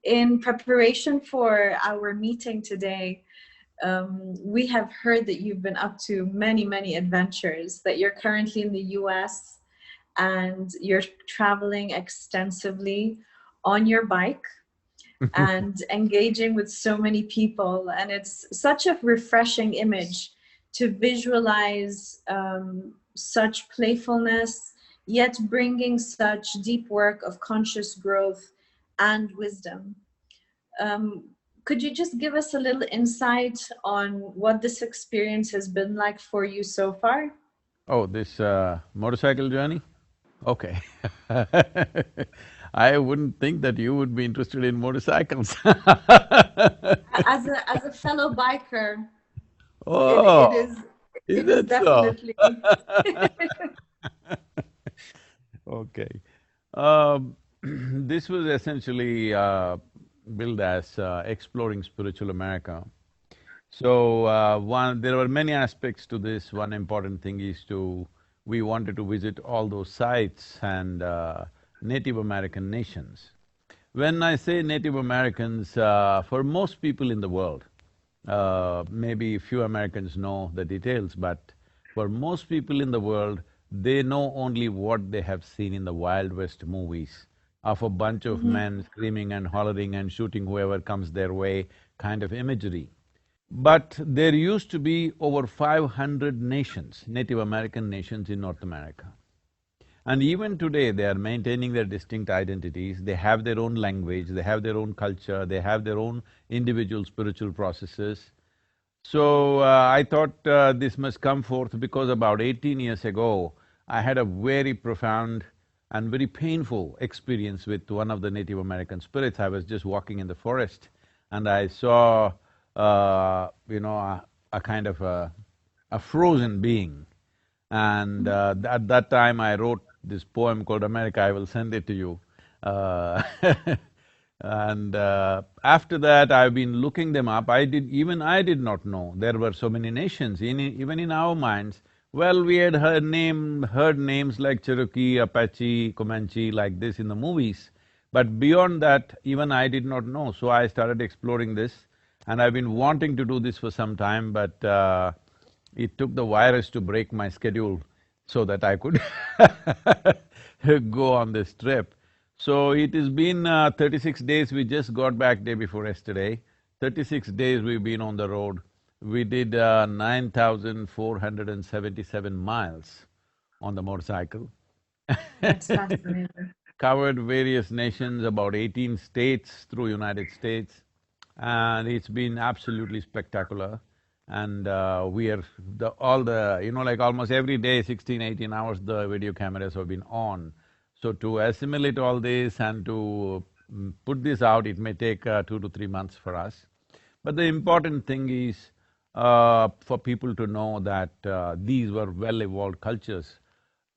In preparation for our meeting today, we have heard that you've been up to many, many adventures, that you're currently in the US and you're traveling extensively on your bike and engaging with so many people. And it's such a refreshing image to visualize such playfulness, yet bringing such deep work of conscious growth and wisdom. Um, could you just give us a little insight on what this experience has been like for you so far? Oh, this motorcycle journey? Okay. I wouldn't think that you would be interested in motorcycles. As a fellow biker, it, it Oh, is is it is that so? definitely Okay. Um, this was essentially billed as Exploring Spiritual America. So, there were many aspects to this. One important thing is we wanted to visit all those sites and Native American nations. When I say Native Americans, for most people in the world, maybe few Americans know the details, but for most people in the world, they know only what they have seen in the Wild West movies of a bunch of Mhm. men screaming and hollering and shooting whoever comes their way kind of imagery. But there used to be over 500 nations, Native American nations in North America. And even today, they are maintaining their distinct identities, they have their own language, they have their own culture, they have their own individual spiritual processes. So, I thought this must come forth because about 18 years ago, I had a very profound and very painful experience with one of the Native American spirits. I was just walking in the forest and I saw, a kind of a frozen being. And at that time, I wrote this poem called America, I will send it to you. Uh, and after that, I've been looking them up. Even I did not know there were so many nations. Even in our minds, well, we had heard names like Cherokee, Apache, Comanche, like this in the movies. But beyond that, even I did not know. So I started exploring this, and I've been wanting to do this for some time, but it took the virus to break my schedule so that I could go on this trip. So it has been 36 days, we just got back day before yesterday. 36 days we've been on the road. We did 9,477 miles on the motorcycle. That's fascinating. Covered various nations, about 18 states through United States, and it's been absolutely spectacular. And we are all the, like almost every day, 16, 18 hours, the video cameras have been on. So to assimilate all this and to put this out, it may take 2 to 3 months for us. But the important thing is for people to know that these were well-evolved cultures.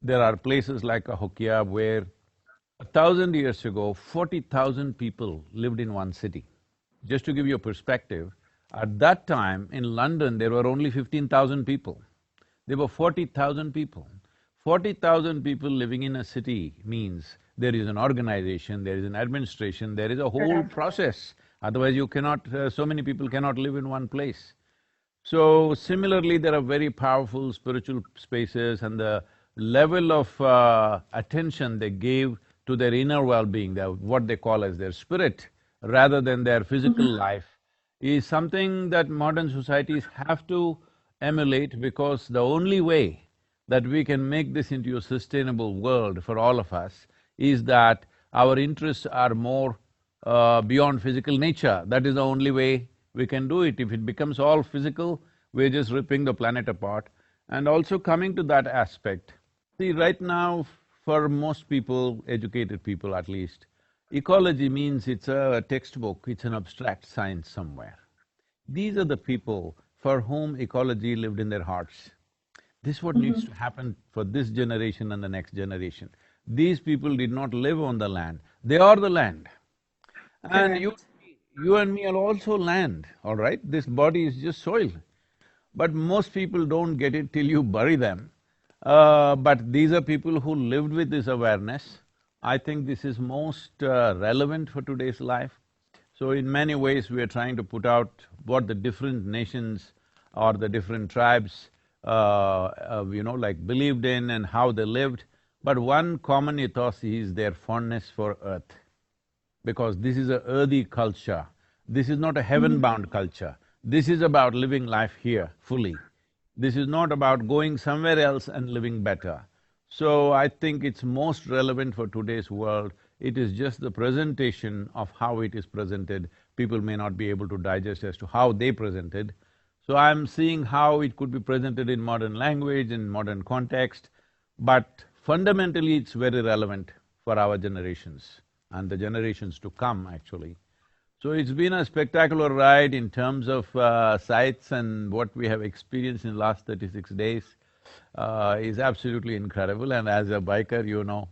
There are places like Hokia where 1,000 years ago, 40,000 people lived in one city. Just to give you a perspective, at that time in London there were only 15,000 people. There were 40,000 people. 40,000 people living in a city means there is an organization, there is an administration, there is a whole Correct. process. Otherwise you cannot… so many people cannot live in one place. So similarly, there are very powerful spiritual spaces, and the level of attention they gave to their inner well-being, what they call as their spirit, rather than their physical Mhm. life, is something that modern societies have to emulate, because the only way that we can make this into a sustainable world for all of us is that our interests are more beyond physical nature. That is the only way we can do it. If it becomes all physical, we're just ripping the planet apart. And also coming to that aspect, see, right now, for most people, educated people at least, ecology means it's a textbook, it's an abstract science somewhere. These are the people for whom ecology lived in their hearts. This is what needs Mhm. to happen for this generation and the next generation. These people did not live on the land, they are the land. And Correct. you and me are also land, all right? This body is just soil. But most people don't get it till you bury them. But these are people who lived with this awareness. I think this is most relevant for today's life. So in many ways, we are trying to put out what the different nations or the different tribes, like believed in and how they lived. But one common ethos is their fondness for earth, because this is a earthy culture. This is not a heaven-bound culture. This is about living life here fully. This is not about going somewhere else and living better. So I think it's most relevant for today's world. It is just the presentation of how it is presented. People may not be able to digest as to how they presented. So I'm seeing how it could be presented in modern language, in modern context, but fundamentally it's very relevant for our generations and the generations to come, actually. So it's been a spectacular ride in terms of sights, and what we have experienced in the last 36 days is absolutely incredible, and as a biker, you know